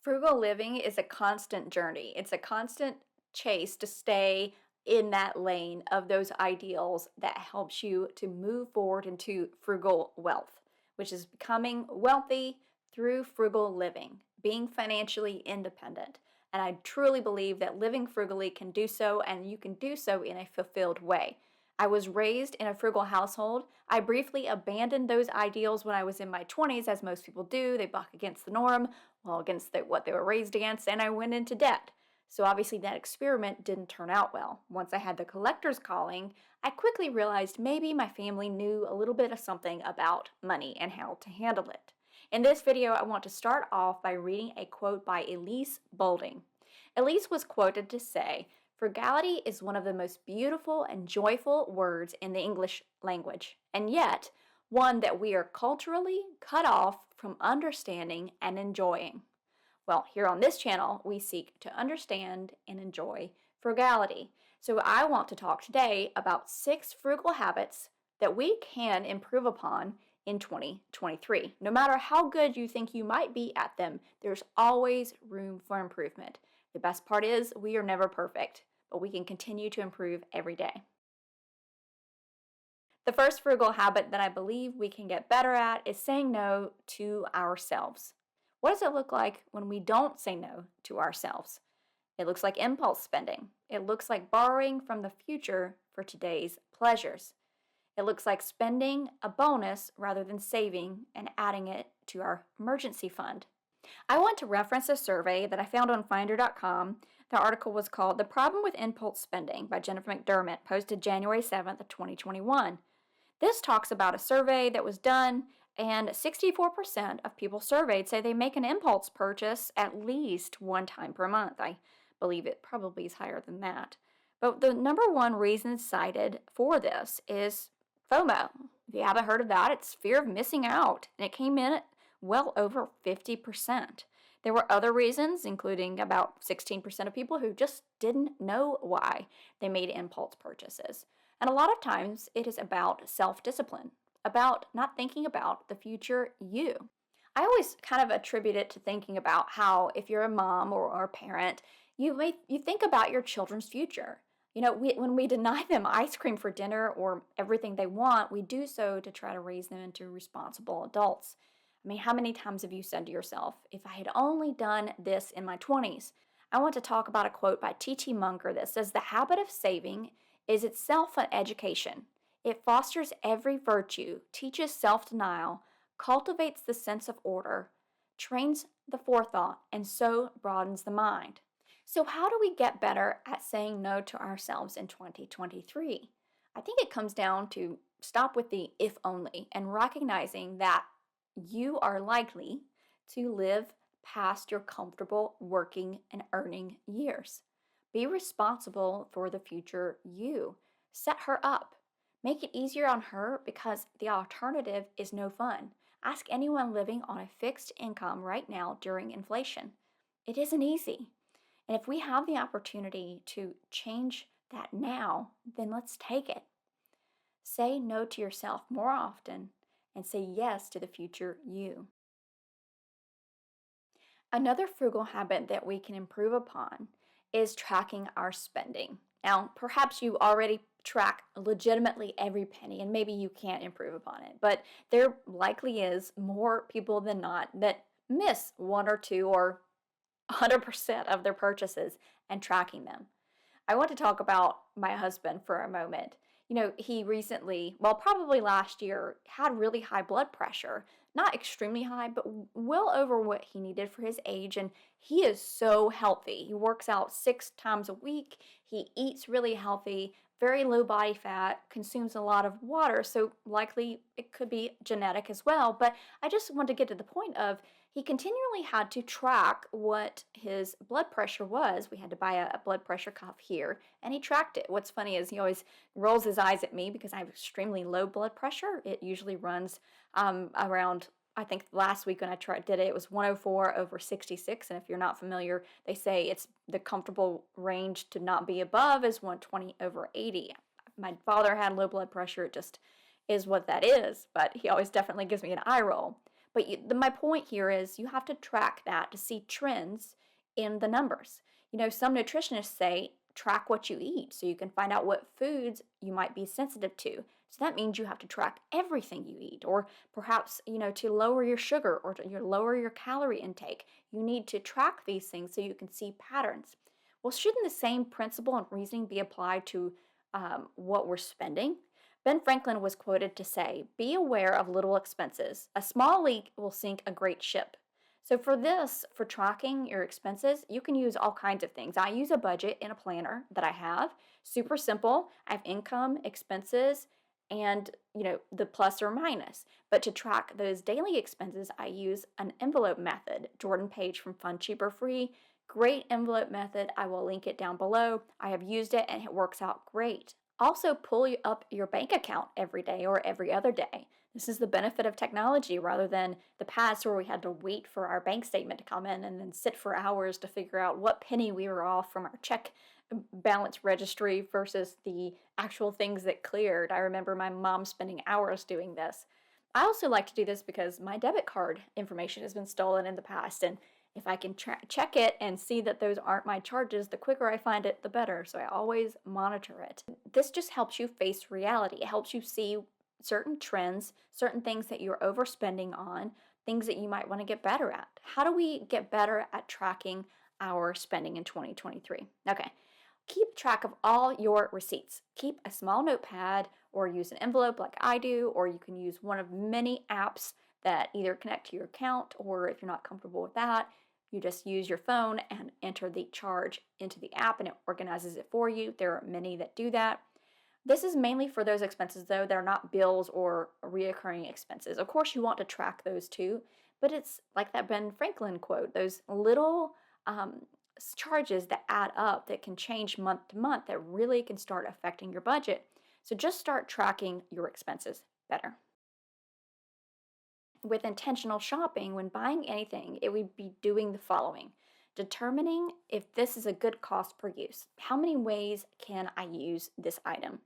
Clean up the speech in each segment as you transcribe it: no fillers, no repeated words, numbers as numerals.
Frugal living is a constant journey. It's a constant chase to stay in that lane of those ideals that helps you to move forward into frugal wealth, which is becoming wealthy through frugal living, being financially independent. And I truly believe that living frugally can do so, and you can do so in a fulfilled way. I was raised in a frugal household. I briefly abandoned those ideals when I was in my 20s, as most people do. They buck against the norm, well, against what they were raised against, and I went into debt. So obviously that experiment didn't turn out well. Once I had the collector's calling, I quickly realized maybe my family knew a little bit of something about money and how to handle it. In this video, I want to start off by reading a quote by Elise Boulding. Elise was quoted to say, "Frugality is one of the most beautiful and joyful words in the English language, and yet one that we are culturally cut off from understanding and enjoying." Well, here on this channel, we seek to understand and enjoy frugality. So I want to talk today about 6 frugal habits that we can improve upon in 2023. No matter how good you think you might be at them, there's always room for improvement. The best part is we are never perfect, but we can continue to improve every day. The first frugal habit that I believe we can get better at is saying no to ourselves. What does it look like when we don't say no to ourselves? It looks like impulse spending. It looks like borrowing from the future for today's pleasures. It looks like spending a bonus rather than saving and adding it to our emergency fund. I want to reference a survey that I found on finder.com. The article was called "The Problem with Impulse Spending" by Jennifer McDermott, posted January 7th of 2021. This talks about a survey that was done, and 64% of people surveyed say they make an impulse purchase at least one time per month. I believe it probably is higher than that. But the number one reason cited for this is FOMO. If you haven't heard of that, it's fear of missing out, and it came in at well over 50%. There were other reasons, including about 16% of people who just didn't know why they made impulse purchases. And a lot of times it is about self-discipline, about not thinking about the future you. I always kind of attribute it to thinking about how if you're a mom or a parent, you think about your children's future. When we deny them ice cream for dinner or everything they want, we do so to try to raise them into responsible adults. I mean, how many times have you said to yourself, if I had only done this in my 20s? I want to talk about a quote by T.T. Munger that says, "The habit of saving is itself an education. It fosters every virtue, teaches self-denial, cultivates the sense of order, trains the forethought, and so broadens the mind." So how do we get better at saying no to ourselves in 2023? I think it comes down to stop with the if only and recognizing that you are likely to live past your comfortable working and earning years. Be responsible for the future you. Set her up. Make it easier on her because the alternative is no fun. Ask anyone living on a fixed income right now during inflation. It isn't easy. And if we have the opportunity to change that now, then let's take it. Say no to yourself more often and say yes to the future you. Another frugal habit that we can improve upon is tracking our spending. Now, perhaps you already track legitimately every penny and maybe you can't improve upon it, but there likely is more people than not that miss one or two or 100% of their purchases and tracking them. I want to talk about my husband for a moment. He recently, well, probably last year, had really high blood pressure. Not extremely high, but well over what he needed for his age. And he is so healthy. He works out 6 times a week. He eats really healthy, very low body fat, consumes a lot of water. So likely it could be genetic as well. But I just want to get to the point of he continually had to track what his blood pressure was. We had to buy a blood pressure cuff here, and he tracked it. What's funny is he always rolls his eyes at me because I have extremely low blood pressure. It usually runs around, I think last week when I did it, it was 104 over 66. And if you're not familiar, they say it's the comfortable range to not be above is 120 over 80. My father had low blood pressure. It just is what that is, but he always definitely gives me an eye roll. But my point here is you have to track that to see trends in the numbers. Some nutritionists say track what you eat so you can find out what foods you might be sensitive to. So that means you have to track everything you eat, or perhaps, to lower your sugar or to lower your calorie intake. You need to track these things so you can see patterns. Well, shouldn't the same principle and reasoning be applied to what we're spending? Ben Franklin was quoted to say, "Be aware of little expenses. A small leak will sink a great ship." So, for tracking your expenses, you can use all kinds of things. I use a budget in a planner that I have. Super simple. I have income, expenses, and the plus or minus. But to track those daily expenses, I use an envelope method. Jordan Page from Fun Cheap or Free. Great envelope method. I will link it down below. I have used it and it works out great. Also, pull up your bank account every day or every other day. This is the benefit of technology rather than the past where we had to wait for our bank statement to come in and then sit for hours to figure out what penny we were off from our check balance registry versus the actual things that cleared. I remember my mom spending hours doing this. I also like to do this because my debit card information has been stolen in the past, and if I can check it and see that those aren't my charges, the quicker I find it, the better. So I always monitor it. This just helps you face reality. It helps you see certain trends, certain things that you're overspending on, things that you might want to get better at. How do we get better at tracking our spending in 2023? Okay. Keep track of all your receipts. Keep a small notepad or use an envelope like I do, or you can use one of many apps that either connect to your account, or if you're not comfortable with that, you just use your phone and enter the charge into the app and it organizes it for you. There are many that do that. This is mainly for those expenses, though, that are not bills or reoccurring expenses. Of course, you want to track those too, but it's like that Ben Franklin quote, those little charges that add up that can change month to month that really can start affecting your budget. So just start tracking your expenses better. With intentional shopping, when buying anything, it would be doing the following: determining if this is a good cost per use. How many ways can I use this item?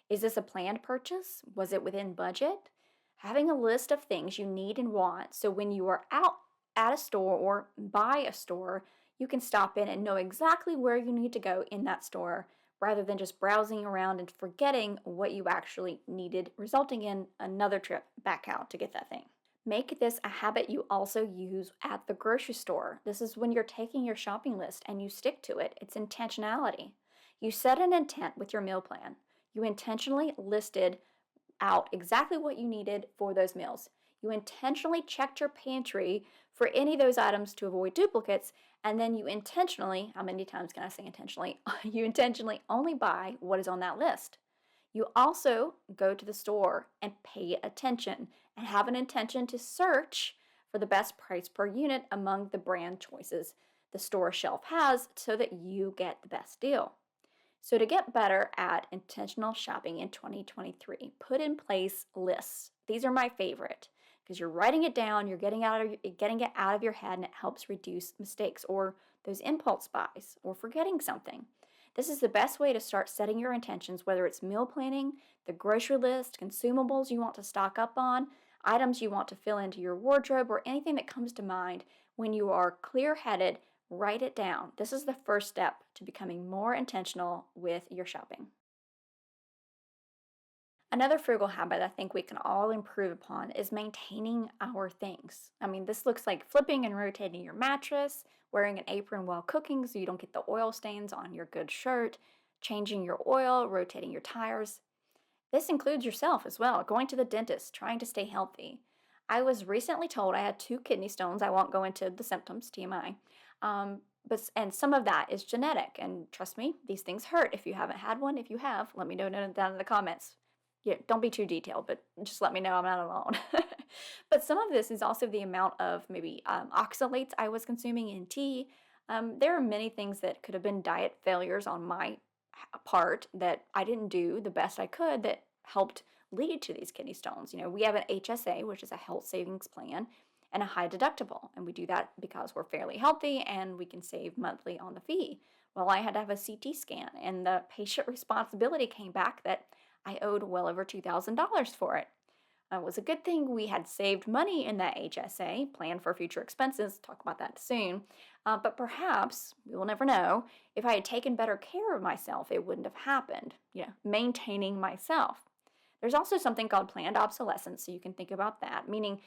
Is this a planned purchase? Was it within budget? Having a list of things you need and want so when you are out at a store or by a store, you can stop in and know exactly where you need to go in that store rather than just browsing around and forgetting what you actually needed, resulting in another trip back out to get that thing. Make this a habit you also use at the grocery store. This is when you're taking your shopping list and you stick to it. It's intentionality. You set an intent with your meal plan. You intentionally listed out exactly what you needed for those meals. You intentionally checked your pantry for any of those items to avoid duplicates, and then you intentionally, how many times can I say intentionally? You intentionally only buy what is on that list. You also go to the store and pay attention and have an intention to search for the best price per unit among the brand choices the store shelf has so that you get the best deal. So, to get better at intentional shopping in 2023, put in place lists. These are my favorite because you're writing it down, you're getting it out of your head, and it helps reduce mistakes or those impulse buys or forgetting something. This is the best way to start setting your intentions, whether it's meal planning, the grocery list, consumables you want to stock up on, items you want to fill into your wardrobe, or anything that comes to mind. When you are clear headed, write it down. This is the first step to becoming more intentional with your shopping. Another frugal habit I think we can all improve upon is maintaining our things. I mean, this looks like flipping and rotating your mattress, wearing an apron while cooking so you don't get the oil stains on your good shirt, changing your oil, rotating your tires. This includes yourself as well, going to the dentist, trying to stay healthy. I was recently told I had 2 kidney stones. I won't go into the symptoms, TMI. And some of that is genetic. And trust me, these things hurt if you haven't had one. If you have, let me know down in the comments. Yeah, don't be too detailed, but just let me know I'm not alone. But some of this is also the amount of maybe oxalates I was consuming in tea. There are many things that could have been diet failures on my part that I didn't do the best I could that helped lead to these kidney stones. We have an HSA, which is a health savings plan, and a high deductible. And we do that because we're fairly healthy and we can save monthly on the fee. Well, I had to have a CT scan, and the patient responsibility came back that I owed well over $2,000 for it. It was a good thing we had saved money in that HSA, plan for future expenses, talk about that soon. But perhaps, we will never know, if I had taken better care of myself, it wouldn't have happened. Maintaining myself. There's also something called planned obsolescence, so you can think about that, meaning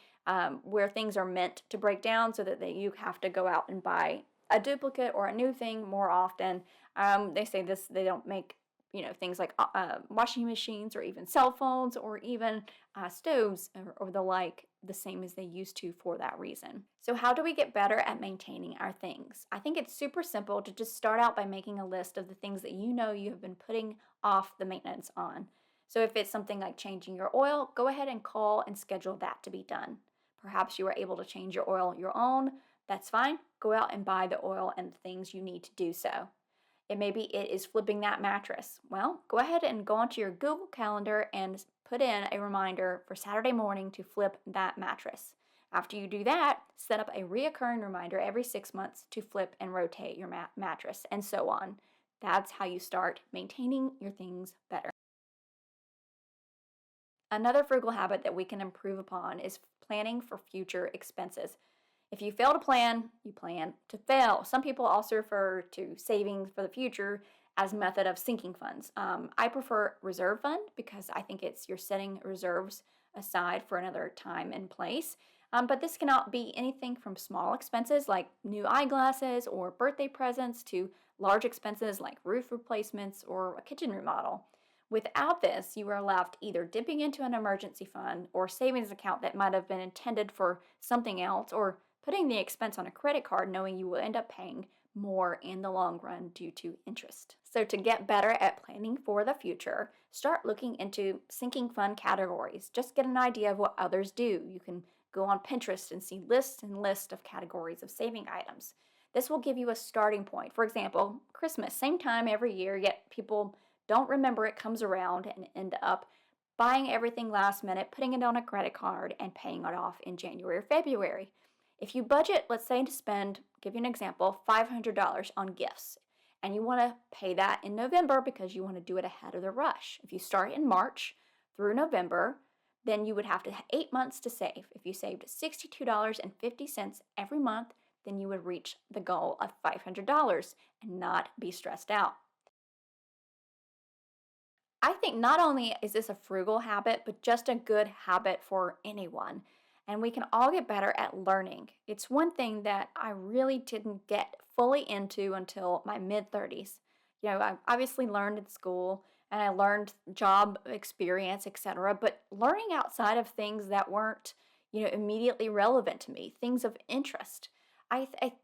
where things are meant to break down so that you have to go out and buy a duplicate or a new thing more often. They say this, they don't make things like washing machines or even cell phones or even stoves or the like the same as they used to for that reason. So how do we get better at maintaining our things? I think it's super simple to just start out by making a list of the things that you know you have been putting off the maintenance on. So if it's something like changing your oil, go ahead and call and schedule that to be done. Perhaps you are able to change your oil your own. That's fine. Go out and buy the oil and the things you need to do so. And maybe it is flipping that mattress. Well, go ahead and go onto your Google Calendar and put in a reminder for Saturday morning to flip that mattress. After you do that, set up a reoccurring reminder every 6 months to flip and rotate your mattress, and so on. That's how you start maintaining your things better. Another frugal habit that we can improve upon is planning for future expenses. If you fail to plan, you plan to fail. Some people also refer to savings for the future as a method of sinking funds. I prefer reserve fund because I think you're setting reserves aside for another time and place. But this cannot be anything from small expenses like new eyeglasses or birthday presents to large expenses like roof replacements or a kitchen remodel. Without this, you are left either dipping into an emergency fund or savings account that might have been intended for something else, or putting the expense on a credit card knowing you will end up paying more in the long run due to interest. So to get better at planning for the future, start looking into sinking fund categories. Just get an idea of what others do. You can go on Pinterest and see lists and lists of categories of saving items. This will give you a starting point. For example, Christmas, same time every year, yet people don't remember it comes around and end up buying everything last minute, putting it on a credit card, and paying it off in January or February. If you budget, let's say to spend, give you an example, $500 on gifts, and you want to pay that in November because you want to do it ahead of the rush. If you start in March through November, then you would have to have 8 months to save. If you saved $62.50 every month, then you would reach the goal of $500 and not be stressed out. I think not only is this a frugal habit, but just a good habit for anyone. And we can all get better at learning. It's one thing that I really didn't get fully into until my mid 30s. I obviously learned in school and I learned job experience, etc. But learning outside of things that weren't, immediately relevant to me, things of interest.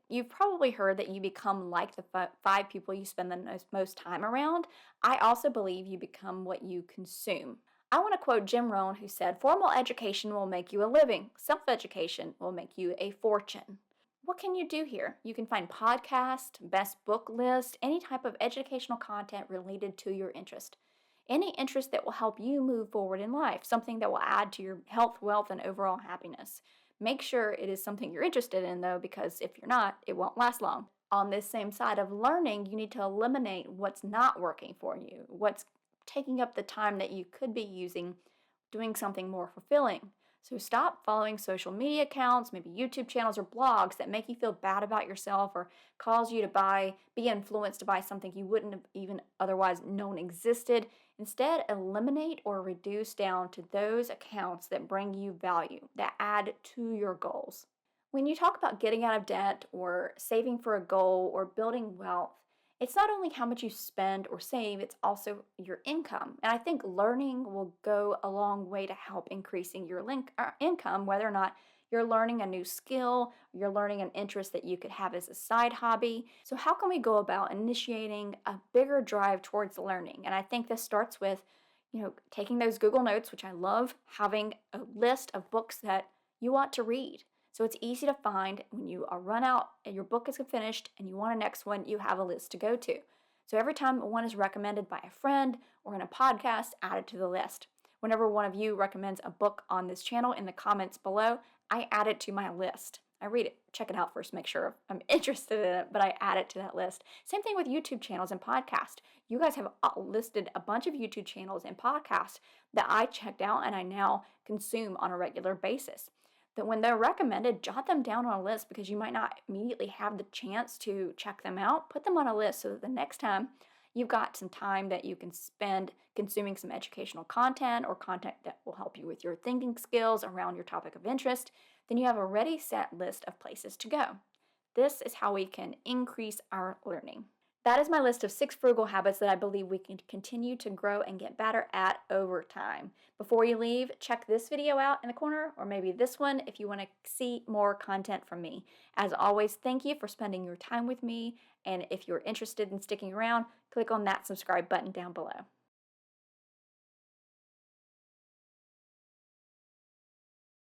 You've probably heard that you become like the five people you spend the most time around. I also believe you become what you consume. I want to quote Jim Rohn, who said, "Formal education will make you a living. Self-education will make you a fortune." What can you do here? You can find podcasts, best book list, any type of educational content related to your interest. Any interest that will help you move forward in life, something that will add to your health, wealth, and overall happiness. Make sure it is something you're interested in, though, because if you're not, it won't last long. On this same side of learning, you need to eliminate what's not working for you, what's taking up the time that you could be using doing something more fulfilling. So stop following social media accounts, maybe YouTube channels or blogs that make you feel bad about yourself or cause you to be influenced to buy something you wouldn't have even otherwise known existed. Instead, eliminate or reduce down to those accounts that bring you value, that add to your goals. When you talk about getting out of debt or saving for a goal or building wealth, it's not only how much you spend or save, it's also your income. And I think learning will go a long way to help increasing your income, whether or not you're learning a new skill, you're learning an interest that you could have as a side hobby. So how can we go about initiating a bigger drive towards learning? And I think this starts with, taking those Google Notes, which I love, having a list of books that you want to read. So it's easy to find when you are run out and your book is finished and you want a next one, you have a list to go to. So every time one is recommended by a friend or in a podcast, add it to the list. Whenever one of you recommends a book on this channel in the comments below, I add it to my list. I read it, check it out first, make sure I'm interested in it, but I add it to that list. Same thing with YouTube channels and podcasts. You guys have listed a bunch of YouTube channels and podcasts that I checked out and I now consume on a regular basis. That when they're recommended, jot them down on a list because you might not immediately have the chance to check them out. Put them on a list so that the next time you've got some time that you can spend consuming some educational content or content that will help you with your thinking skills around your topic of interest, then you have a ready set list of places to go. This is how we can increase our learning. That is my list of 6 frugal habits that I believe we can continue to grow and get better at over time. Before you leave, check this video out in the corner, or maybe this one if you want to see more content from me. As always, thank you for spending your time with me, and if you're interested in sticking around, click on that subscribe button down below.